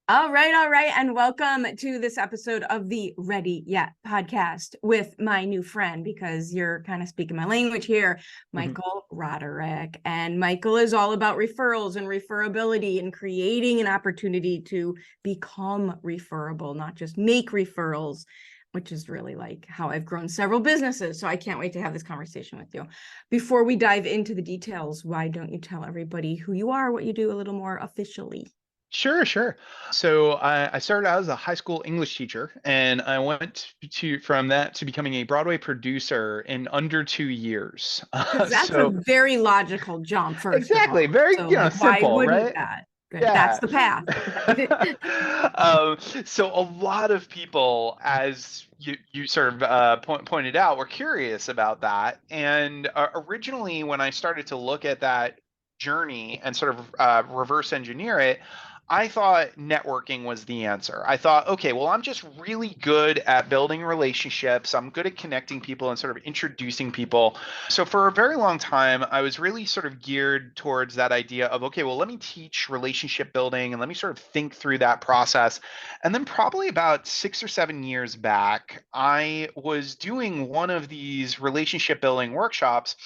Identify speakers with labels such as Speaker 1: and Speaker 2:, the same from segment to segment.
Speaker 1: All right. And welcome to this episode of the Ready Yet podcast with my new friend, because you're kind of speaking my language here,
Speaker 2: Mhm.
Speaker 1: Michael Roderick. And Michael is all about referrals and referability and creating an opportunity to become referable, not just make referrals, which is really like how I've grown several businesses. So I can't wait to have this conversation with you. Before we dive into the details, why don't you tell everybody who you are, what you do a little more officially?
Speaker 2: Sure, sure. So I started out as a high school English teacher, and I went to from that to becoming a Broadway producer in under 2 years.
Speaker 1: Because that's a
Speaker 2: So
Speaker 1: very logical jump, first of
Speaker 2: exactly,
Speaker 1: all.
Speaker 2: very
Speaker 1: So, like, why
Speaker 2: simple,
Speaker 1: wouldn't
Speaker 2: right?
Speaker 1: that? Good. That's
Speaker 2: Yeah.
Speaker 1: the path, right?
Speaker 2: um, so a lot of people, as you sort of pointed out, were curious about that. And originally, when I started to look at that journey and sort of reverse engineer it, I thought networking was the answer. I thought, okay, well, I'm just really good at building relationships. I'm good at connecting people and sort of introducing people. So for a very long time, I was really sort of geared towards that idea of, okay, well, let me teach relationship building and let me sort of think through that process. And then probably about 6 or 7 years back, I was doing one of these relationship building workshops.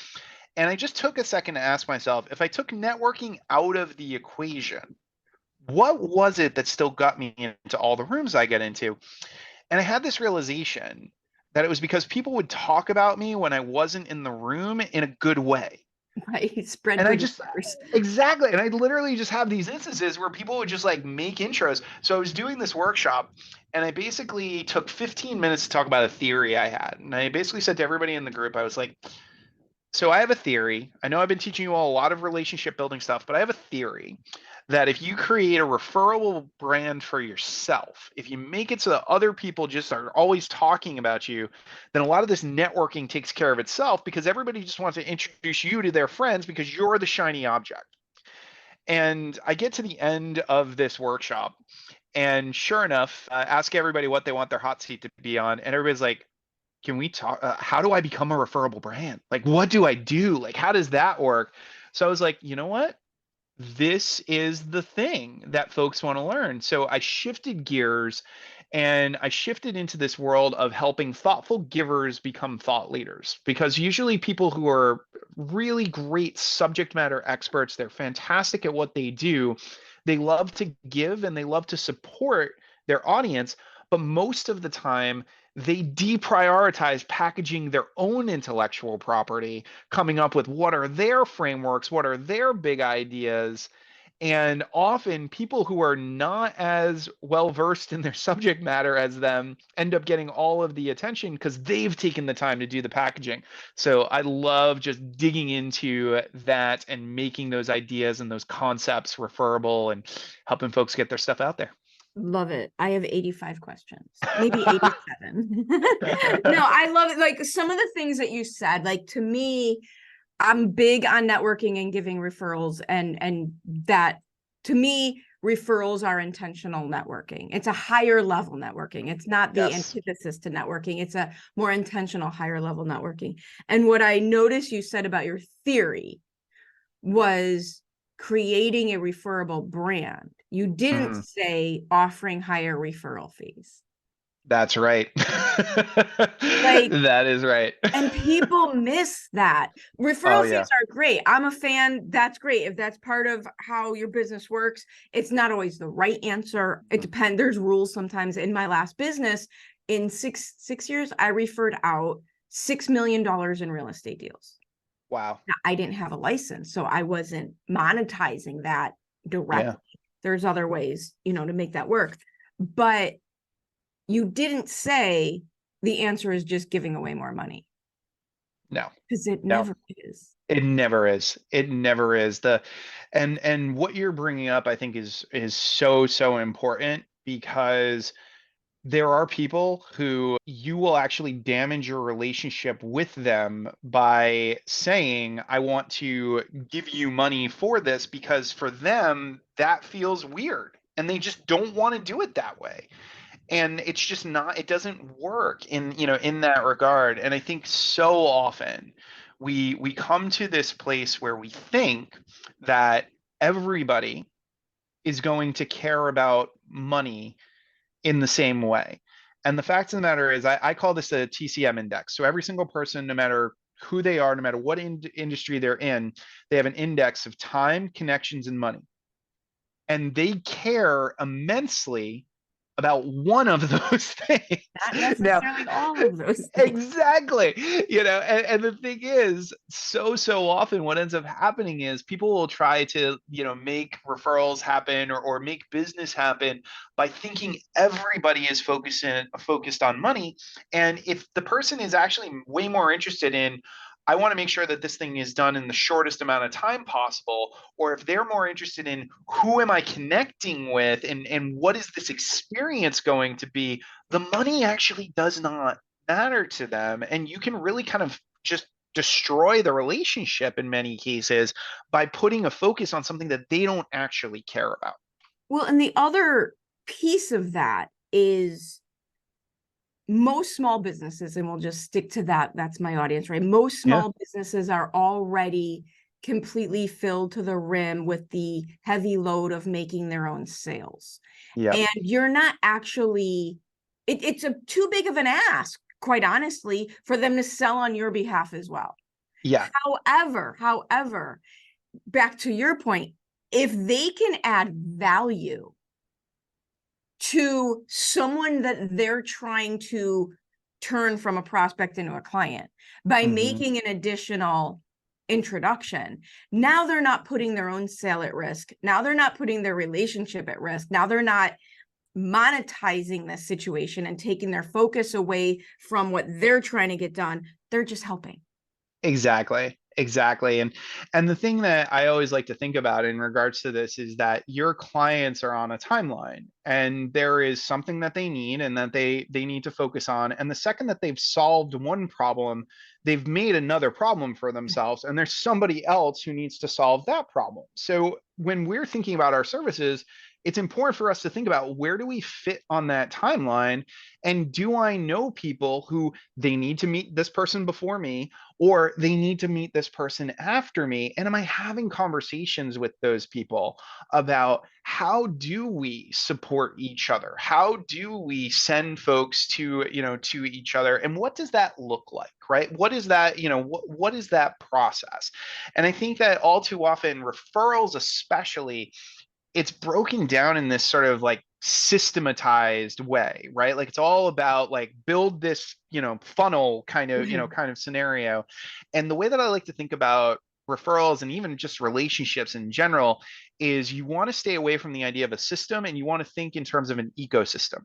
Speaker 2: And I just took a second to ask myself, if I took networking out of the equation, what was it that still got me into all the rooms I get into? And I had this realization that it was because people would talk about me when I wasn't in the room in a good way.
Speaker 1: Right. Spread
Speaker 2: And I
Speaker 1: good
Speaker 2: just
Speaker 1: rumors.
Speaker 2: exactly, and I literally just have these instances where people would just like make intros. So I was doing this workshop, and I basically took 15 minutes to talk about a theory I had. And I basically said to everybody in the group, I was like, so I have a theory. I know I've been teaching you all a lot of relationship building stuff, but I have a theory that if you create a referable brand for yourself, if you make it so that other people just are always talking about you, then a lot of this networking takes care of itself because everybody just wants to introduce you to their friends because you're the shiny object. And I get to the end of this workshop, and sure enough, ask everybody what they want their hot seat to be on, and everybody's like, can we talk? How do I become a referable brand? Like, what do I do? Like, how does that work? So I was like, you know what? This is the thing that folks want to learn. So I shifted gears and I shifted into this world of helping thoughtful givers become thought leaders. Because usually people who are really great subject matter experts, they're fantastic at what they do. They love to give and they love to support their audience. But most of the time, they deprioritize packaging their own intellectual property, coming up with what are their frameworks, what are their big ideas. And often people who are not as well versed in their subject matter as them end up getting all of the attention because they've taken the time to do the packaging. So I love just digging into that and making those ideas and those concepts referable and helping folks get their stuff out there.
Speaker 1: Love it. I have 85 questions, maybe 87. No, I love it. Like some of the things that you said, like to me, I'm big on networking and giving referrals, and that to me referrals are intentional networking. It's a higher level networking. It's not the
Speaker 2: Yes.
Speaker 1: antithesis to networking. It's a more intentional higher level networking. And what I noticed you said about your theory was creating a referable brand. You didn't
Speaker 2: Mhm.
Speaker 1: say offering higher referral fees.
Speaker 2: That's right.
Speaker 1: Like,
Speaker 2: That is right.
Speaker 1: and people miss that.
Speaker 2: Oh
Speaker 1: Referral fees
Speaker 2: yeah.
Speaker 1: are great. I'm a fan. That's great. If that's part of how your business works, it's not always the right answer. It
Speaker 2: Mhm.
Speaker 1: depends. There's rules sometimes. In my last business, in six years, I referred out $6 million in real estate deals.
Speaker 2: Wow.
Speaker 1: Now, I didn't have a license, so I wasn't monetizing that
Speaker 2: Yeah.
Speaker 1: directly. There's other ways, to make that work. But you didn't say the answer is just giving away more money,
Speaker 2: No.
Speaker 1: because it
Speaker 2: No.
Speaker 1: never is.
Speaker 2: It never is. It never is. And what you're bringing up I think is so important because there are people who you will actually damage your relationship with them by saying, I want to give you money for this because for them, that feels weird. And they just don't want to do it that way. And it's just not, it doesn't work in that regard. And I think so often we come to this place where we think that everybody is going to care about money in the same way. And the fact of the matter is, I call this a TCM index. So every single person, no matter who they are, no matter what industry they're in, they have an index of time, connections, and money. And they care immensely about one of those things.
Speaker 1: Not
Speaker 2: Now,
Speaker 1: necessarily all of those things.
Speaker 2: exactly. And the thing is, so often what ends up happening is people will try to, make referrals happen or make business happen by thinking everybody is focused on money. And if the person is actually way more interested in, I want to make sure that this thing is done in the shortest amount of time possible, or if they're more interested in who am I connecting with and what is this experience going to be, the money actually does not matter to them. And you can really kind of just destroy the relationship in many cases by putting a focus on something that they don't actually care about.
Speaker 1: Well, and the other piece of that is most small businesses, and we'll just stick to that. That's my audience, right? Most small businesses are already completely filled to the rim with the heavy load of making their own sales.
Speaker 2: Yeah.
Speaker 1: And you're not actually, it's too big of an ask, quite honestly, for them to sell on your behalf as well.
Speaker 2: Yeah.
Speaker 1: However, back to your point, if they can add value to someone that they're trying to turn from a prospect into a client by making an additional introduction, now they're not putting their own sale at risk. Now they're not putting their relationship at risk. Now they're not monetizing this situation and taking their focus away from what they're trying to get done. They're just helping.
Speaker 2: Exactly. And the thing that I always like to think about in regards to this is that your clients are on a timeline and there is something that they need and that they need to focus on. And the second that they've solved one problem, they've made another problem for themselves, and there's somebody else who needs to solve that problem. So when we're thinking about our services, it's important for us to think about, where do we fit on that timeline? And do I know people who they need to meet this person before me, or they need to meet this person after me? And am I having conversations with those people about how do we support each other? How do we send folks to each other? And what does that look like, right? What is that, what is that process? And I think that all too often, referrals especially, it's broken down in this sort of like systematized way, right? Like it's all about like build this, funnel kind of, kind of scenario. And the way that I like to think about referrals and even just relationships in general is, you want to stay away from the idea of a system, and you want to think in terms of an ecosystem.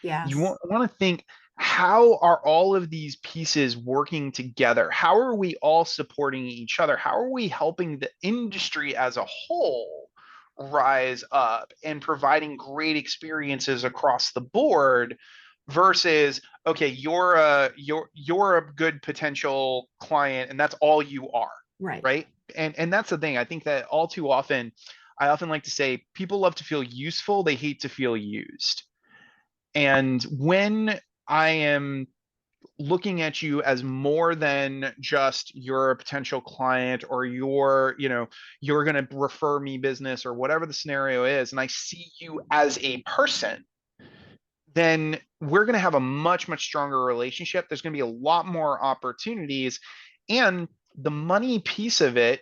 Speaker 1: Yes.
Speaker 2: You want to think, how are all of these pieces working together? How are we all supporting each other? How are we helping the industry as a whole rise up and providing great experiences across the board, versus, okay, you're a good potential client and that's all you are, right? And that's the thing. I think that all too often, I often like to say, people love to feel useful, they hate to feel used. And when I am looking at you as more than just you're a potential client, or you're going to refer me business, or whatever the scenario is, and I see you as a person, then we're going to have a much, much stronger relationship. There's going to be a lot more opportunities, and the money piece of it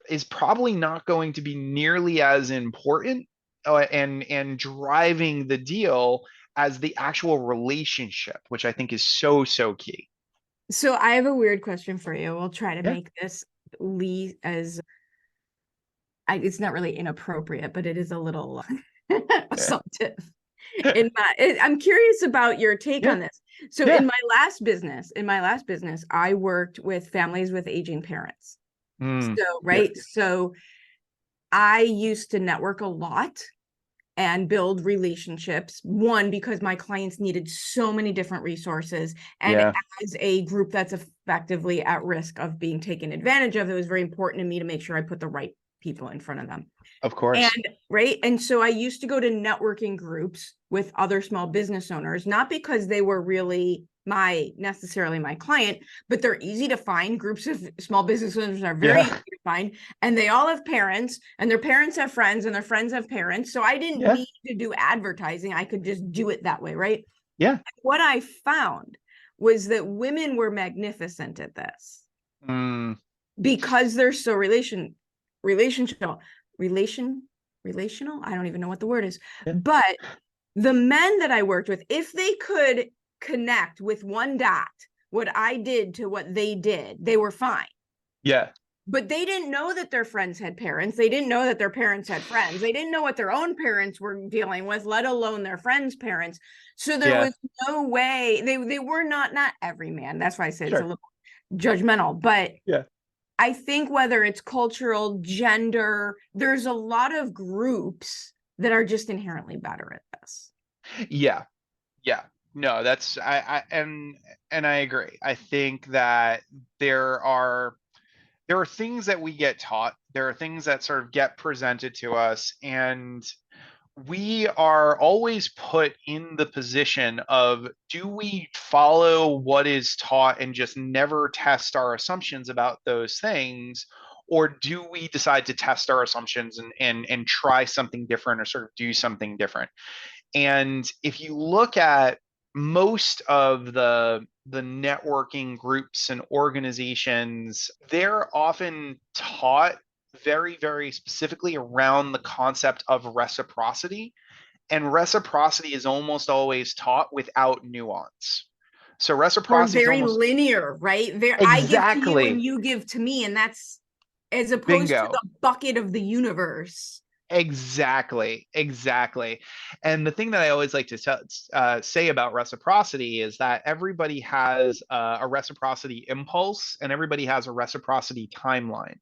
Speaker 2: is probably not going to be nearly as important and driving the deal as the actual relationship, which I think is so key.
Speaker 1: So I have a weird question for you. We'll try to
Speaker 2: Yeah.
Speaker 1: make this as it's not really inappropriate, but it is a little assumptive. I'm curious about your take on this. So in my last business, I worked with families with aging parents. So I used to network a lot and build relationships. One, because my clients needed so many different resources. And as a group that's effectively at risk of being taken advantage of, it was very important to me to make sure I put the right people in front of them.
Speaker 2: Of course.
Speaker 1: And so I used to go to networking groups with other small business owners, not because they were really necessarily my client, but they're easy to find. Groups of small business owners are very easy
Speaker 2: Yeah.
Speaker 1: to find, and they all have parents, and their parents have friends, and their friends have parents. So I didn't
Speaker 2: Yeah.
Speaker 1: need to do advertising. I could just do it that way, right?
Speaker 2: Yeah.
Speaker 1: What I found was that women were magnificent at this
Speaker 2: Mm,
Speaker 1: because they're so relational, relational. I don't even know what the word is,
Speaker 2: yeah.
Speaker 1: but the men that I worked with, if they could connect with one dot, what I did to what they did, they were fine.
Speaker 2: Yeah.
Speaker 1: But they didn't know that their friends had parents. They didn't know that their parents had friends. They didn't know what their own parents were dealing with, let alone their friends' parents. So there
Speaker 2: Yeah.
Speaker 1: was no way they were not every man. That's why I say it's a
Speaker 2: Sure.
Speaker 1: little judgmental, but
Speaker 2: Yeah.
Speaker 1: I think whether it's cultural, gender, there's a lot of groups that are just inherently better at this.
Speaker 2: Yeah. Yeah. No, that's and I agree. I think that there are there are things that we get taught. There are things that sort of get presented to us, and we are always put in the position of, do we follow what is taught and just never test our assumptions about those things, or do we decide to test our assumptions and try something different or sort of do something different? And if you look at most of the networking groups and organizations, they're often taught very, very specifically around the concept of reciprocity. And reciprocity is almost always taught without nuance. So
Speaker 1: Or
Speaker 2: reciprocity is
Speaker 1: very
Speaker 2: almost
Speaker 1: linear, right? I give to you and
Speaker 2: exactly
Speaker 1: you give to me, and that's as opposed to
Speaker 2: bingo.
Speaker 1: the bucket of the universe.
Speaker 2: Exactly, exactly. And the thing that I always like to say about reciprocity is that everybody has a reciprocity impulse and everybody has a reciprocity timeline.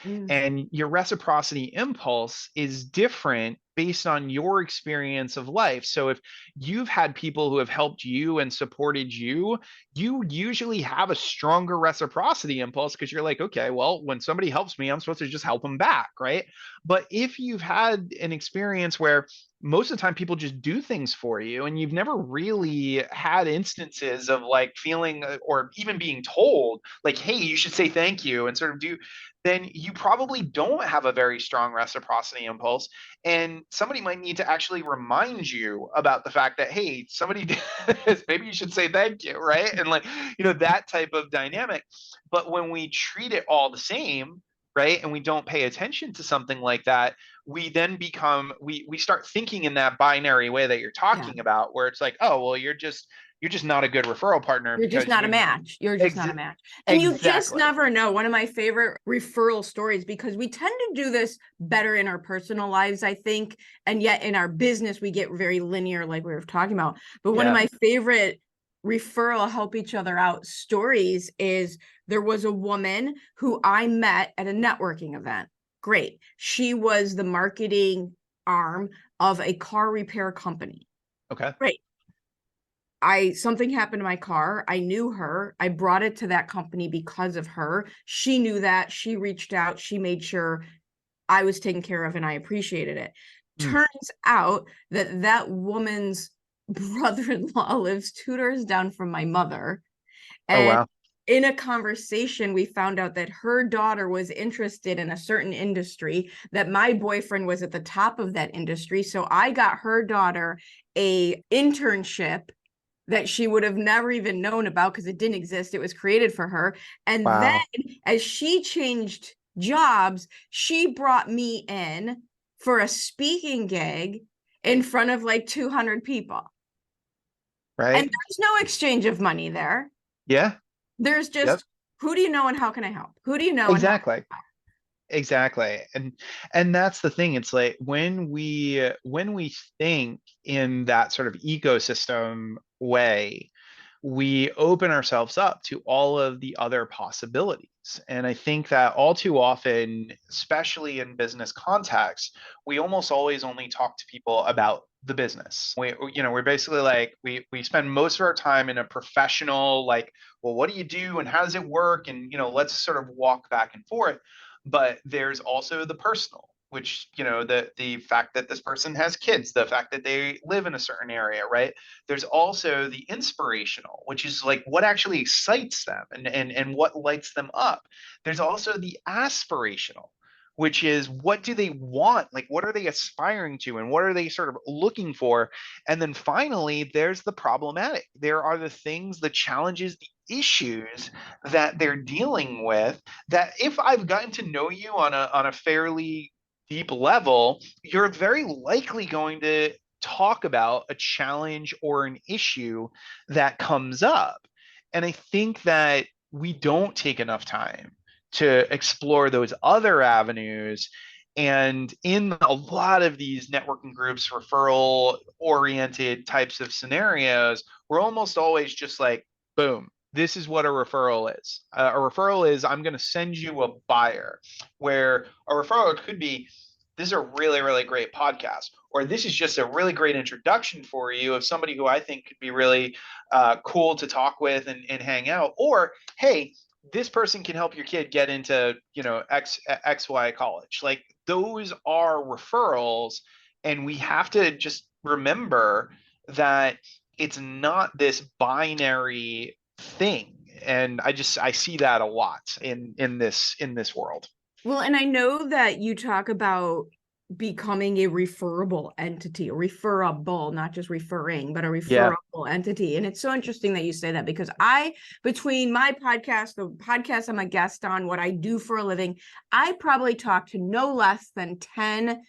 Speaker 1: Mm,
Speaker 2: And your reciprocity impulse is different based on your experience of life. So if you've had people who have helped you and supported you, you usually have a stronger reciprocity impulse because you're like, okay, well, when somebody helps me, I'm supposed to just help them back, right? But if you've had an experience where most of the time people just do things for you and you've never really had instances of like feeling or even being told like, hey, you should say thank you and sort of do, then you probably don't have a very strong reciprocity impulse. And somebody might need to actually remind you about the fact that, hey, somebody did this, maybe you should say thank you, right? And like, that type of dynamic. But when we treat it all the same, right, and we don't pay attention to something like that, we then become, we start thinking in that binary way that you're
Speaker 1: yeah.
Speaker 2: talking about, where it's like, oh, well, you're just not a good referral partner
Speaker 1: You're just
Speaker 2: because
Speaker 1: not a
Speaker 2: you
Speaker 1: match. You're just
Speaker 2: ex-
Speaker 1: not a match. And you just
Speaker 2: exactly.
Speaker 1: never know. One of my favorite referral stories, because we tend to do this better in our personal lives, I think. And yet in our business, we get very linear, like we were talking about. But one of
Speaker 2: Yeah.
Speaker 1: my favorite referral help each other out stories is there was a woman who I met at a networking event. Great. She was the marketing arm of a car repair company.
Speaker 2: Okay.
Speaker 1: Great. Something happened to my car. I knew her. I brought it to that company because of her. She knew that. She reached out. She made sure I was taken care of and I appreciated it.
Speaker 2: Hmm.
Speaker 1: Turns out that that woman's brother-in-law lives 2 doors down from my mother.
Speaker 2: Oh,
Speaker 1: And
Speaker 2: wow.
Speaker 1: in a conversation, we found out that her daughter was interested in a certain industry, that my boyfriend was at the top of that industry. So I got her daughter a internship that she would have never even known about because it didn't exist. It was created for her. And then
Speaker 2: Wow.
Speaker 1: as she changed jobs, she brought me in for a speaking gig in front of like 200 people. And
Speaker 2: Right?
Speaker 1: there's no exchange of money there.
Speaker 2: Yeah.
Speaker 1: There's
Speaker 2: Yep.
Speaker 1: just, who do you know and how can I help? Who do you know and how?
Speaker 2: Exactly. Exactly. And that's the thing. It's like when we think in that sort of ecosystem way, we open ourselves up to all of the other possibilities. And I think that all too often, especially in business context, we almost always only talk to people about the business. We're basically like we spend most of our time in a professional, like, well, what do you do and how does it work? And let's sort of walk back and forth. But there's also the personal. which, the fact that this person has kids, the fact that they live in a certain area, right? There's also the inspirational, which is like what actually excites them and what lights them up. There's also the aspirational, which is what do they want? Like, what are they aspiring to and what are they sort of looking for? And then finally, there's the problematic. There are the things, the challenges, the issues that they're dealing with, that if I've gotten to know you on a fairly deep level, you're very likely going to talk about a challenge or an issue that comes up. And I think that we don't take enough time to explore those other avenues. And in a lot of these networking groups, referral oriented types of scenarios, we're almost always just like, boom, this is what a referral is. A referral is, I'm going to send you a buyer, where a referral could be, this is a really, really great podcast, or this is just a really great introduction for you of somebody who I think could be really cool to talk with and hang out. Or, hey, this person can help your kid get into, XY college. Like, those are referrals. And we have to just remember that it's not this binary thing. And I see that a lot in this world.
Speaker 1: Well, and I know that you talk about becoming a referable entity, referable, not just referring, but a referable entity. And it's so interesting that you say that, because between my podcast, the podcast I'm a guest on, what I do for a living, I probably talk to no less than 10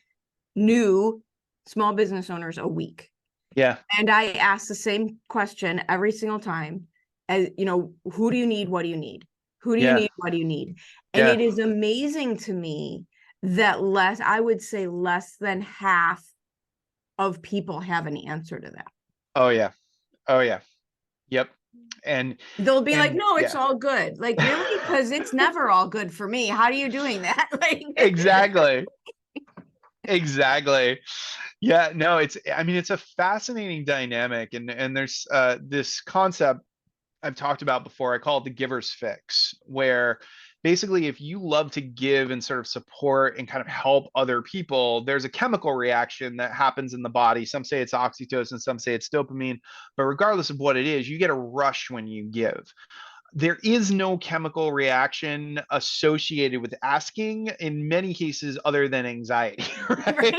Speaker 1: new small business owners a week.
Speaker 2: Yeah.
Speaker 1: And I ask the same question every single time, as who do you need? What do you need? Who do you need? What do you need? And it is amazing to me that I would say less than half of people have an answer to that.
Speaker 2: Oh yeah. Yep. And
Speaker 1: they'll be like, no, it's all good. Like, really? Because it's never all good for me. How are you doing that? Like,
Speaker 2: exactly. Yeah, no, it's a fascinating dynamic. And there's this concept I've talked about before. I call it the giver's fix, where basically if you love to give and sort of support and kind of help other people, there's a chemical reaction that happens in the body. Some say it's oxytocin, some say it's dopamine, but regardless of what it is, you get a rush when you give. There is no chemical reaction associated with asking in many cases other than anxiety, right?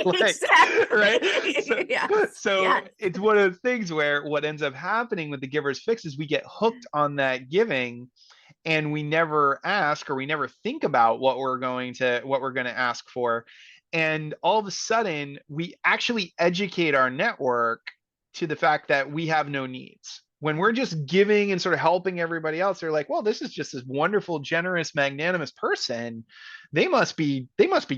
Speaker 2: So it's one of the things where what ends up happening with the giver's fix is we get hooked on that giving, and we never ask, or we never think about what we're going to ask for. And all of a sudden we actually educate our network to the fact that we have no needs. When we're just giving and sort of helping everybody else, they're like, well, this is just this wonderful, generous, magnanimous person. They must be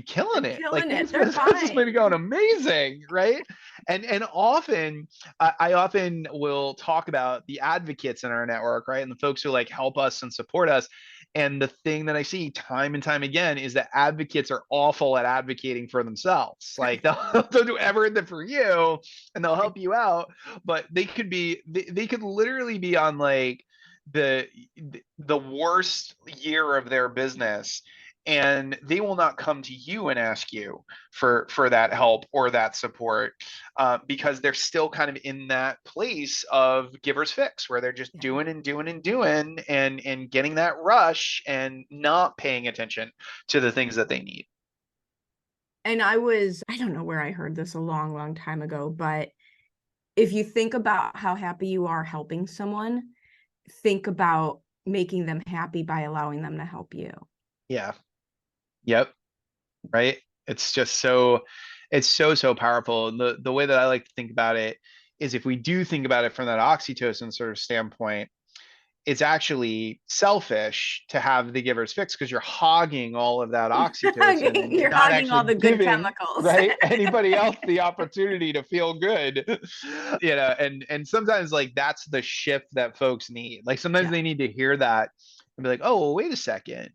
Speaker 2: killing it. Like, this has been going amazing, right? And often, I often will talk about the advocates in our network, right? And the folks who like help us and support us. And the thing that I see time and time again is that advocates are awful at advocating for themselves. Like, they'll do everything for you and they'll help you out, but they could literally be on like the worst year of their business, and they will not come to you and ask you for that help or that support, because they're still kind of in that place of giver's fix, where they're just doing and getting that rush and not paying attention to the things that they need.
Speaker 1: And I don't know where I heard this a long, long time ago, but if you think about how happy you are helping someone, think about making them happy by allowing them to help you.
Speaker 2: Yeah. Yep. Right. It's just so powerful. The way that I like to think about it is, if we do think about it from that oxytocin sort of standpoint, it's actually selfish to have the giver's fix, because you're hogging all of that oxytocin and
Speaker 1: you're
Speaker 2: not
Speaker 1: hogging all the good chemicals,
Speaker 2: right? Anybody else the opportunity to feel good, and sometimes like that's the shift that folks need. Like, sometimes they need to hear that and be like, oh, well, wait a second.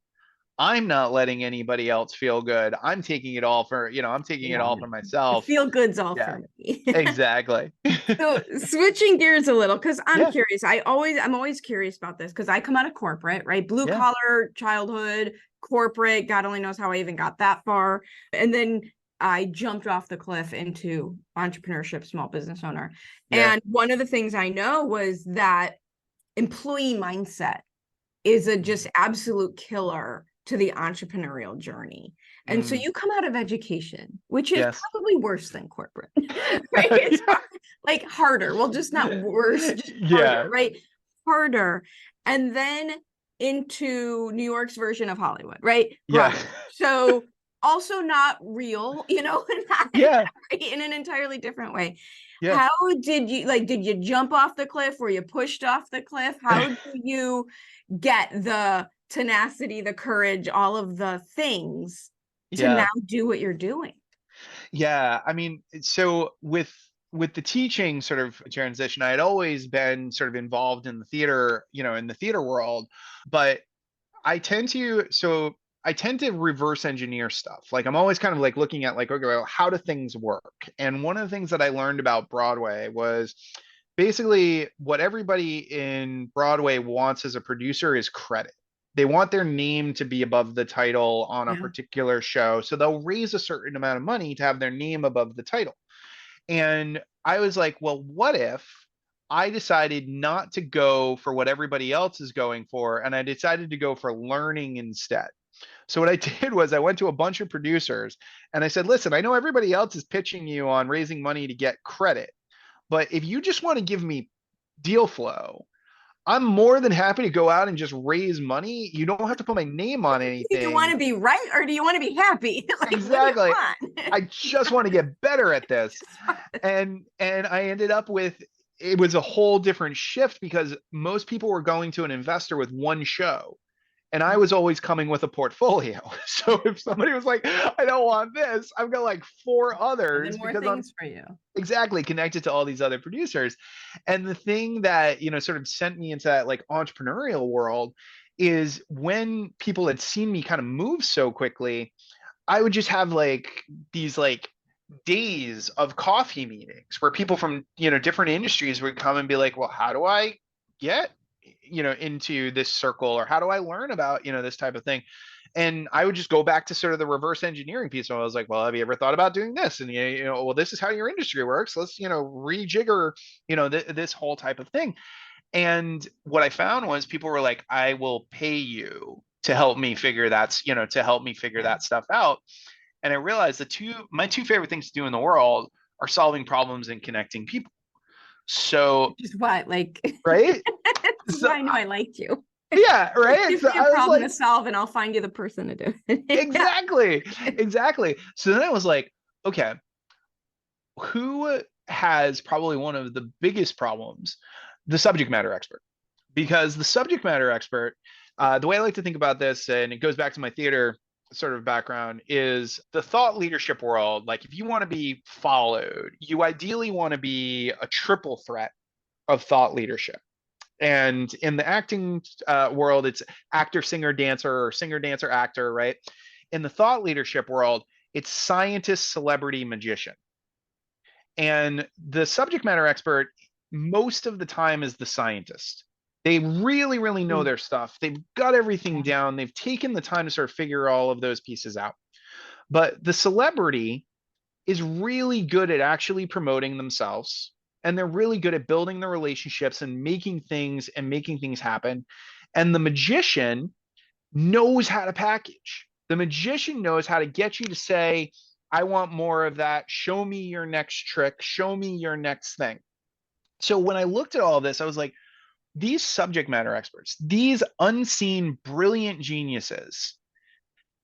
Speaker 2: I'm not letting anybody else feel good. I'm taking it all for, I'm taking it all for myself.
Speaker 1: The feel good's all for me.
Speaker 2: Exactly.
Speaker 1: So switching gears a little, because I'm curious. I'm always curious about this, because I come out of corporate, right? Blue collar childhood, corporate, God only knows how I even got that far. And then I jumped off the cliff into entrepreneurship, small business owner.
Speaker 2: Yeah.
Speaker 1: And one of the things I know was that employee mindset is a just absolute killer to the entrepreneurial journey. And so you come out of education, which is
Speaker 2: Yes.
Speaker 1: probably worse than corporate, right? It's like harder. Well, just not worse, just harder, right? Harder. And then into New York's version of Hollywood, right? Broadway. So also not real, not in an entirely different way. How did you jump off the cliff? Were you pushed off the cliff? How do you get the tenacity, the courage, all of the things to now do what you're doing?
Speaker 2: Yeah. I mean, so with the teaching sort of transition, I had always been sort of involved in the theater, in the theater world, but I tend to reverse engineer stuff. Like I'm always kind of like looking at like, okay, well, how do things work? And one of the things that I learned about Broadway was basically what everybody in Broadway wants as a producer is credit. They want their name to be above the title on a particular show. So they'll raise a certain amount of money to have their name above the title. And I was like, well, what if I decided not to go for what everybody else is going for, and I decided to go for learning instead? So what I did was I went to a bunch of producers and I said, listen, I know everybody else is pitching you on raising money to get credit, but if you just want to give me deal flow, I'm more than happy to go out and just raise money. You don't have to put my name on anything.
Speaker 1: Do you want to be right or do you want to be happy?
Speaker 2: Exactly. I just want to get better at this. And I ended up with, it was a whole different shift because most people were going to an investor with one show. And I was always coming with a portfolio. So if somebody was like, I don't want this, I've got like 4 others
Speaker 1: more
Speaker 2: because
Speaker 1: things for you.
Speaker 2: Exactly connected to all these other producers. And the thing that, sort of sent me into that like entrepreneurial world is when people had seen me kind of move so quickly, I would just have like these like days of coffee meetings where people from, different industries would come and be like, well, how do I get, into this circle, or how do I learn about, this type of thing? And I would just go back to sort of the reverse engineering piece. And I was like, well, have you ever thought about doing this? And, well, this is how your industry works. Let's, rejigger, this whole type of thing. And what I found was people were like, I will pay you to help me figure that stuff out. And I realized my two favorite things to do in the world are solving problems and connecting people. So
Speaker 1: just what, like,
Speaker 2: right?
Speaker 1: So I know I liked you.
Speaker 2: Yeah, right.
Speaker 1: Give me a problem to solve, and I'll find you the person to do it.
Speaker 2: Exactly. So then I was like, okay, who has probably one of the biggest problems? The subject matter expert. Because the subject matter expert, the way I like to think about this, and it goes back to my theater sort of background, is the thought leadership world. Like if you want to be followed, you ideally want to be a triple threat of thought leadership. And in the acting world, it's actor, singer, dancer, or singer, dancer, actor, right? In the thought leadership world, it's scientist, celebrity, magician. And the subject matter expert, most of the time, is the scientist. They really, really know their stuff. They've got everything down. They've taken the time to sort of figure all of those pieces out. But the celebrity is really good at actually promoting themselves, and they're really good at building the relationships and making things happen. And the magician knows how to package. The magician knows how to get you to say, I want more of that. Show me your next trick. Show me your next thing. So when I looked at all this, I was like, these subject matter experts, these unseen brilliant geniuses,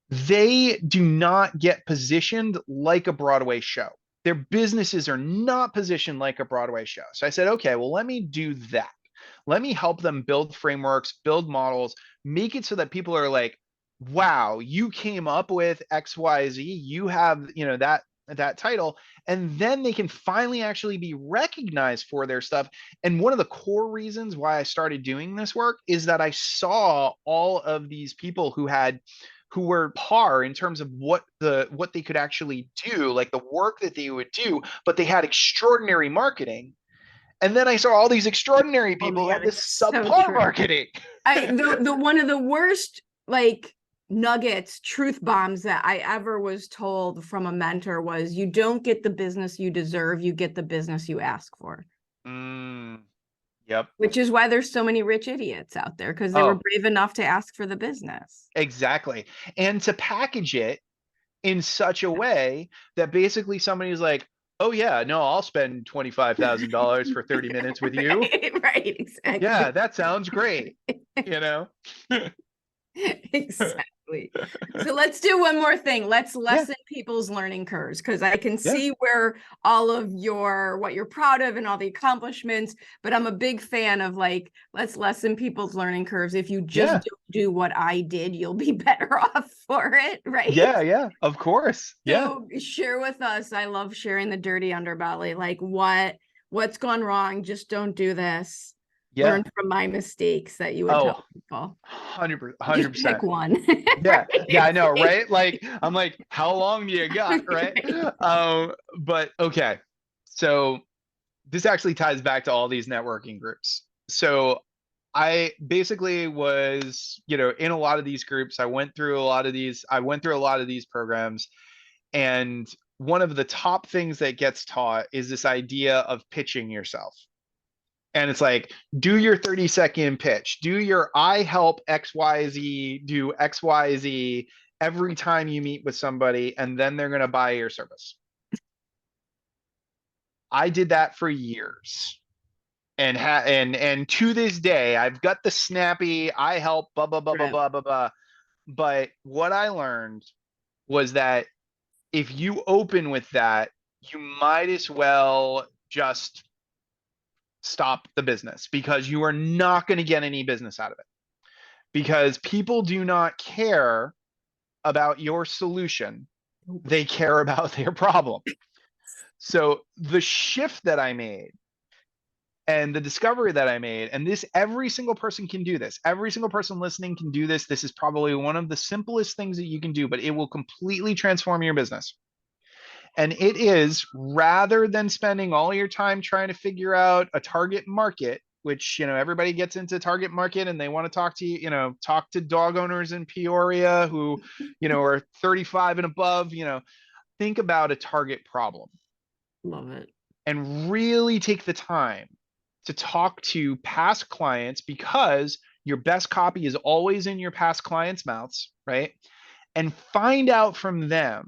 Speaker 2: they do not get positioned like a Broadway show. Their businesses are not positioned like a Broadway show. So I said, okay, well, let me do that. Let me help them build frameworks, build models, make it so that people are like, wow, you came up with XYZ, you have, that title, and then they can finally actually be recognized for their stuff. And one of the core reasons why I started doing this work is that I saw all of these people who were par in terms of what they could actually do, like the work that they would do, but they had extraordinary marketing. And then I saw all these extraordinary people who had this subpar marketing.
Speaker 1: The one of the worst, like, nuggets, truth bombs that I ever was told from a mentor was, you don't get the business you deserve, you get the business you ask for.
Speaker 2: Yep.
Speaker 1: Which is why there's so many rich idiots out there, because they were brave enough to ask for the business.
Speaker 2: Exactly. And to package it in such a way that basically somebody's like, oh yeah, no, I'll spend $25,000 for 30 minutes with you.
Speaker 1: Right, exactly.
Speaker 2: Yeah, that sounds great. You know?
Speaker 1: Exactly. So let's do one more thing. Let's
Speaker 2: Yeah.
Speaker 1: lessen people's learning curves, because I can
Speaker 2: Yeah.
Speaker 1: see where all of what you're proud of and all the accomplishments, but I'm a big fan of like, let's lessen people's learning curves. If you just
Speaker 2: Yeah.
Speaker 1: don't do what I did, you'll be better off for it, right?
Speaker 2: Yeah. Yeah. Of course. Yeah.
Speaker 1: So share with us. I love sharing the dirty underbelly. Like what's gone wrong? Just don't do this.
Speaker 2: Yeah.
Speaker 1: Learn from my mistakes that you would
Speaker 2: Oh,
Speaker 1: tell people.
Speaker 2: 100%.
Speaker 1: Just pick one.
Speaker 2: Yeah. Yeah, I know, right? Like, I'm like, how long do you got, right? But okay. So this actually ties back to all these networking groups. So I basically was, in a lot of these groups. I went through a lot of these programs, and one of the top things that gets taught is this idea of pitching yourself. And it's like, do your 30-second pitch, do your I help XYZ, do XYZ every time you meet with somebody, and then they're going to buy your service. I did that for years. And to this day, I've got the snappy I help blah blah blah blah blah blah blah. But what I learned was that if you open with that, you might as well just stop the business, because you are not going to get any business out of it, because people do not care about your solution. They care about their problem. So the shift that I made and the discovery that I made, and every single person can do this. Every single person listening can do this. This is probably one of the simplest things that you can do, but it will completely transform your business. And it is, rather than spending all your time trying to figure out a target market, which, everybody gets into target market and they want to talk to you, talk to dog owners in Peoria who, are 35 and above, think about a target problem.
Speaker 1: Love it.
Speaker 2: And really take the time to talk to past clients, because your best copy is always in your past clients' mouths, right? And find out from them,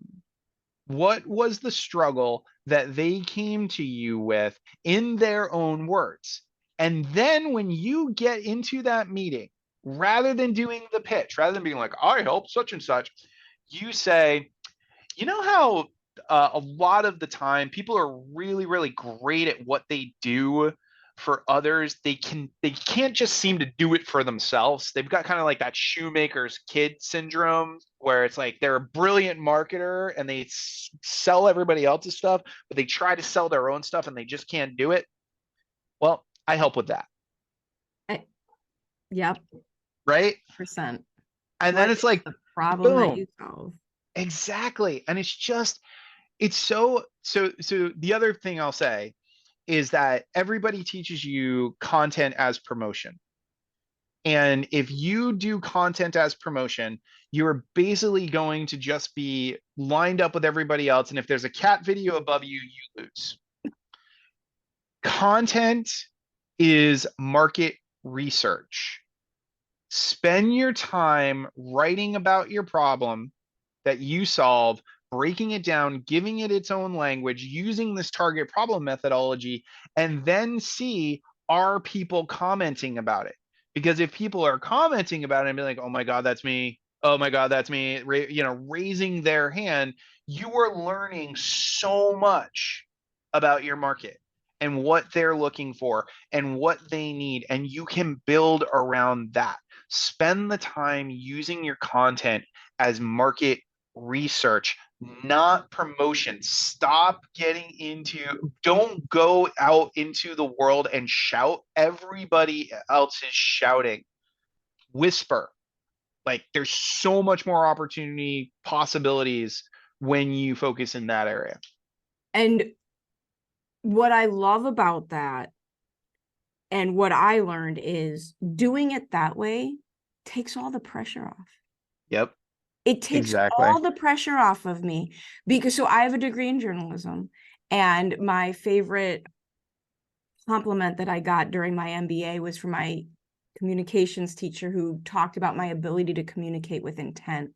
Speaker 2: what was the struggle that they came to you with in their own words? And then when you get into that meeting, rather than doing the pitch, rather than being like, I help such and such, you say, how a lot of the time people are really, really great at what they do for others. They can't just seem to do it for themselves. They've got kind of like that shoemaker's kid syndrome, where it's like they're a brilliant marketer and they sell everybody else's stuff, but they try to sell their own stuff and they just can't do it. Well, I help with that.
Speaker 1: Yep.
Speaker 2: Right.
Speaker 1: %.
Speaker 2: And then it's like,
Speaker 1: the problem
Speaker 2: boom.
Speaker 1: that you solve.
Speaker 2: Exactly. And it's so the other thing I'll say is that everybody teaches you content as promotion. And if you do content as promotion, you're basically going to just be lined up with everybody else. And if there's a cat video above you, you lose. Content is market research. Spend your time writing about your problem that you solve, breaking it down, giving it its own language, using this target problem methodology, and then see, are people commenting about it? Because if people are commenting about it and be like, oh my God, that's me. Oh my God, that's me. Raising their hand, you are learning so much about your market and what they're looking for and what they need. And you can build around that. Spend the time using your content as market research, not promotion. Don't go out into the world and shout. Everybody else is shouting. Whisper. Like, there's so much more opportunity, possibilities when you focus in that area.
Speaker 1: And what I love about that, and what I learned, is doing it that way takes all the pressure off.
Speaker 2: Yep.
Speaker 1: It takes
Speaker 2: Exactly.
Speaker 1: all the pressure off of me because so I have a degree in journalism, and my favorite compliment that I got during my MBA was from my communications teacher who talked about my ability to communicate with intent.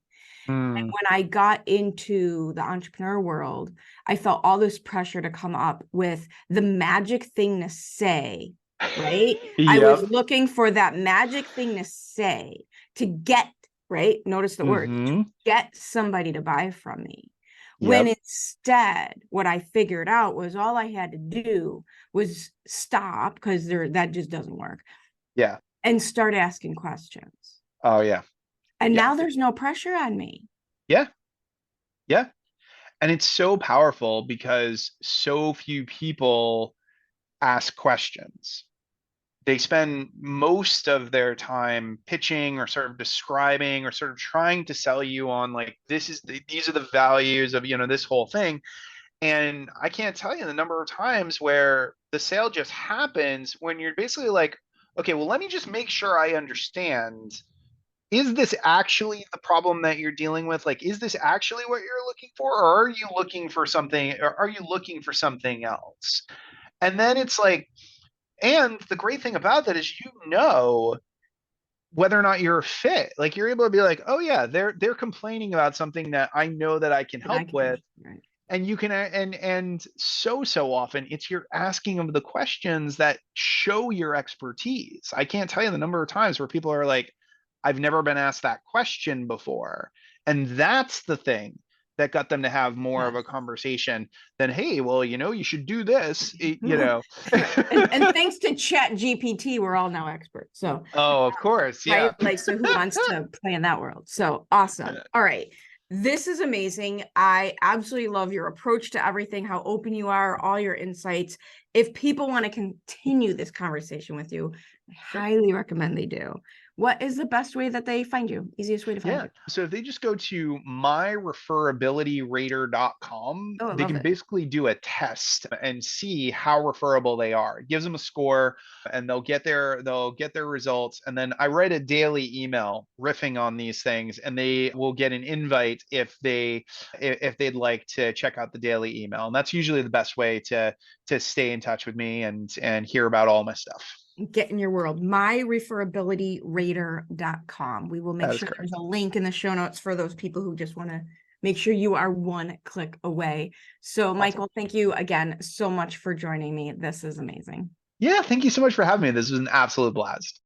Speaker 1: And
Speaker 2: Mm.
Speaker 1: when I got into the entrepreneur world, I felt all this pressure to come up with the magic thing to say, right? I was
Speaker 2: Yep.
Speaker 1: looking for that magic thing to say to get, right? Notice the word, to
Speaker 2: Mm-hmm.
Speaker 1: get somebody to buy from me. When
Speaker 2: Yep.
Speaker 1: instead, what I figured out was all I had to do was stop, because that just doesn't work,
Speaker 2: Yeah.
Speaker 1: and start asking questions.
Speaker 2: Oh yeah.
Speaker 1: And
Speaker 2: Yeah.
Speaker 1: now there's no pressure on me.
Speaker 2: Yeah. Yeah. And it's so powerful because so few people ask questions. They spend most of their time pitching or sort of describing or sort of trying to sell you on like these are the values of this whole thing. And I can't tell you the number of times where the sale just happens when you're basically like, okay, well, let me just make sure I understand. Is this actually the problem that you're dealing with? Like, is this actually what you're looking for? Or are you looking for something, or are you looking for something else? And then it's like, and the great thing about that is whether or not you're a fit. Like you're able to be like, oh yeah, they're complaining about something that I know that I can
Speaker 1: That I
Speaker 2: help
Speaker 1: can,
Speaker 2: with.
Speaker 1: right.
Speaker 2: And you can and so often it's your asking of the questions that show your expertise. I can't tell you the number of times where people are like, I've never been asked that question before. And that's the thing that got them to have more of
Speaker 1: Yes.
Speaker 2: a conversation than, hey, well, you should do this,
Speaker 1: And thanks to Chat GPT, we're all now experts. So,
Speaker 2: Oh, of course.
Speaker 1: right?
Speaker 2: Yeah.
Speaker 1: Like, so who wants to play in that world? So awesome. All right. This is amazing. I absolutely love your approach to everything, how open you are, all your insights. If people want to continue this conversation with you, I highly recommend they do. What is the best way that they find you? Easiest way to find
Speaker 2: Yeah.
Speaker 1: you?
Speaker 2: So if they just go to myreferabilityrater.com,
Speaker 1: Oh, I
Speaker 2: they
Speaker 1: love
Speaker 2: can
Speaker 1: it.
Speaker 2: basically do a test and see how referable they are. It gives them a score and they'll get their results. And then I write a daily email riffing on these things, and they will get an invite if they'd like to check out the daily email. And that's usually the best way to stay in touch with me and hear about all my stuff.
Speaker 1: Get in your world. myreferabilityrater.com. We will make
Speaker 2: That is
Speaker 1: sure there's
Speaker 2: correct.
Speaker 1: a link in the show notes for those people who just want to make sure you are one click away. So,
Speaker 2: Awesome.
Speaker 1: Michael, thank you again so much for joining me. This is amazing.
Speaker 2: Yeah, thank you so much for having me. This was an absolute blast.